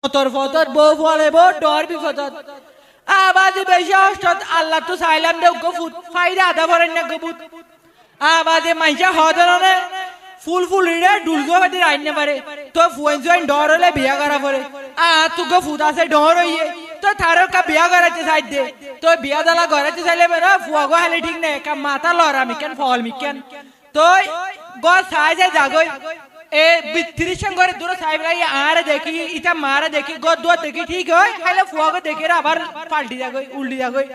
তোর ফতর বউ ফলে বউ ডর বিপদত আবাদি বেশি অষ্টত আল্লাহ তো চাইলাম দে গফুত ফাইদা আদা করেন না গবুত আবাদে মাইজা হদরনে ফুল ফুল রে ডুলগো হাতে রাইনে পারে তো ফুয়েন জয়েন ডর হলে বিয়া করা পরে তু গফুত আছে ডর হইয়ে তো থারো কা বিয়া করাতে সাইড দে তো বিয়া দালা করাতে চাইলে মেরা ফুয়াগো হালে ঠিক নেই কা মাথা লড়া মিকেন ফল মিকেন তো গো সাইজে জাগই এ বিত্রিশ করে দূর সাহেব লাই আর দেখি ইটা মারা দেখি গদ দুয়া দেখি ঠিক হয় খাইলে ফুয়াগো দেখি আবার পাল্টি যাগই উল্টি যাগই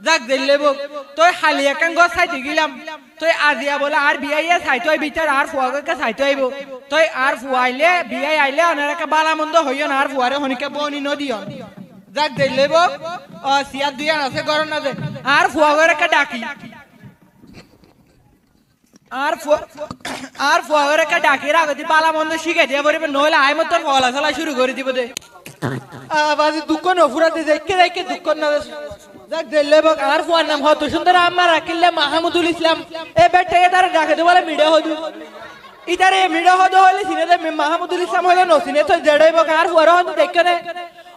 যাক দিলে বক তো খালি একান গছ সাইতে গেলাম তো আজিয়া বলে আর বিয়াইয়া সাইতে হই বিচার আর ফুয়াগোকে সাইতে হইব তো আর ফুয়াইলে বিয়াই আইলে অনারকে বালা মন্দ হইও না আর ফুয়ারে হনিকে বনি নদিও যাক দিলে বক ও সিয়াদ দুইয়া আছে গরম না যে আর ফুয়াগোকে ডাকি আর ফুয়াগরে কা ডাকি রাগতি বালা মন্দ শিখে দিয়া পরিবে নইলে আই মত ফলা চলা শুরু করে দিব দে বাজি দুঃখ নফুরাতে দেখে দেখে দুঃখ না যাক দিলে বক আর ফুয়ার নাম হতো সুন্দর আম্মা রাখিলে মাহমুদুল ইসলাম এ বেটা এদার ডাকে দে বলে মিডা হদু ইদারে মিডা হদু হলে সিনে দে মাহমুদুল ইসলাম হলে ন সিনে তো জড়াই বক আর ফুয়ার হদু দেখে নে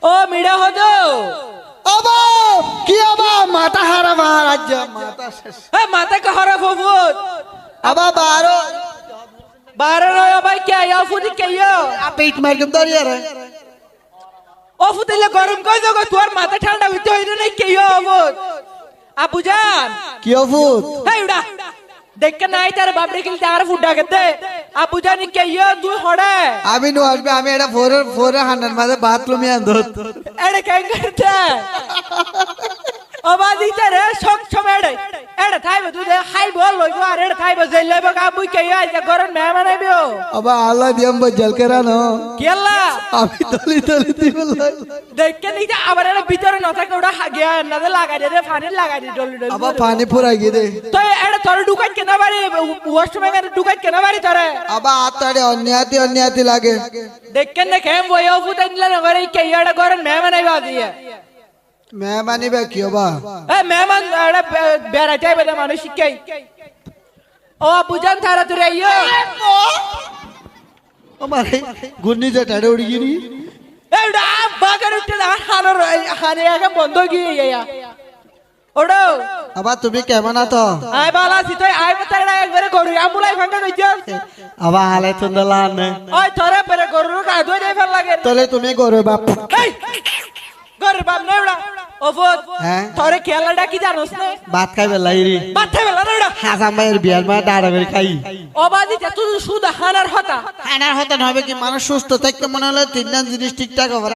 ও মিডা হদু আবা কি আবা মাথা হারাম রাজ্য মাথা শেষ এ মাথা কা হারা ফুফুত আবা বারো নয় ভাই কে আয়া ফুদি কে ইয়া পেট মার কেম দাঁড়িয়ে রে ও ফুদিলে গরম কই দাও তোর মাথা ঠান্ডা হইতে হইলো নাই কে ইয়া অবুত আপু জান কি অভূত হেই উড়া দেখ নাই তার বাবড়ি কিল তার ফুডা গতে আপু জান কে ইয়া তুই হড়ে আমি নো আসবে আমি এটা ফোরে হান্ডার মাঝে বাথরুমে আন্দত এড়ে কেন করতে অবাদি তারে শক ছমেড়ে এড়ে থাইবে তুই হাই বল লইবো আর এড়ে থাইবে জেলইবো কাবু কে ইয়া গরম মেহমান আইবো আবা আল্লাহ দিয়াম বজল করানো কেলা আমি তলি দিব দেখকে নিতে আবার এর ভিতরে না থাকে ওটা গিয়া না লাগাই দে পানি লাগাই দে ডলি ডলি আবা পানি পুরাই গিয়ে দে তো এড়ে তোর ঢুকাই কেন বাড়ি ওয়েস্ট বেঙ্গল ঢুকাই কেন বাড়ি তোরে আবা আতাড়ে অন্যাতি লাগে দেখকে না কেম বইও ফুটাই দিলা না করে কে ইয়াড়া গরম মেহমান আইবা দিয়ে মেহমানি বে কি বাবা এ মেহমান এড়ে বেড়াইতে আইবে মানুষ শিখাই ও বুঝান তারা তুই আইও আমার গুন্নি যে টাড়ে উড়ি গিনি এডা বাগার উঠে না হানে আগে বন্ধ গিয়ে ইয়া ওড়ো আবা তুমি কেমন আছো আই বালা সিতই আই মতাড়া একবারে গরু আমুলাই ভাঙা কইছস আবা হালে চন্দলান ওই তোরে পরে গরুর কাদুই দেই ফেল লাগে তলে তুমি গরু বাপ এই গরু বাপ নেউড়া ওফত হ্যাঁ তোরে খেলাটা কি জানোস না ভাত খাইবে লাইরি ভাত খাইবে লাইরা হাসান ভাইয়ের বিয়ার মা দাঁড়া করে খাই ওবাদি তুই শুধু হানার হতা খানার হতে হবে কি মানুষ সুস্থ থাকতে মনে হলে তিনটা জিনিস ঠিকঠাক হবে